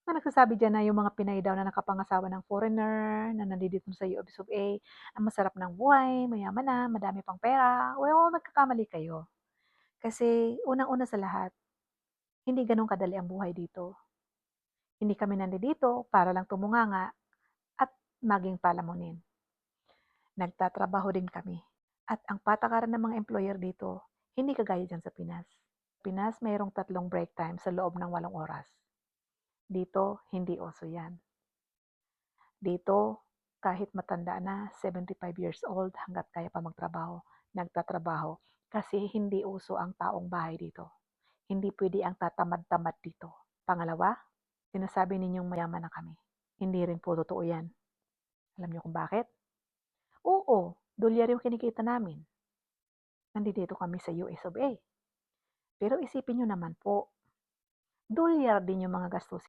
Na nagsasabi diyan na yung mga Pinay daw na nakapangasawa ng foreigner, na nandito sa US of A, ang masarap ng buhay, mayaman na, madami pang pera. Well, nagkakamali kayo. Kasi unang-una sa lahat, hindi gano'n kadali ang buhay dito. Hindi kami nandito para lang tumunganga at maging palamunin. Nagtatrabaho din kami. At ang patakaran ng mga employer dito, hindi kagaya diyan sa Pinas. Pinas, mayroong 3 break time sa loob ng 8 oras. Dito, hindi uso yan. Dito, kahit matanda na, 75 years old, hanggat kaya pa magtrabaho, nagtatrabaho. Kasi hindi uso ang taong bahay dito. Hindi pwede ang tatamad-tamad dito. Pangalawa, sinasabi ninyong mayaman na kami. Hindi rin po totoo yan. Alam niyo kung bakit? Oo, dolyar yung kinikita namin. Nandito kami sa US of A. Pero isipin nyo naman po, dolyar din yung mga gastusin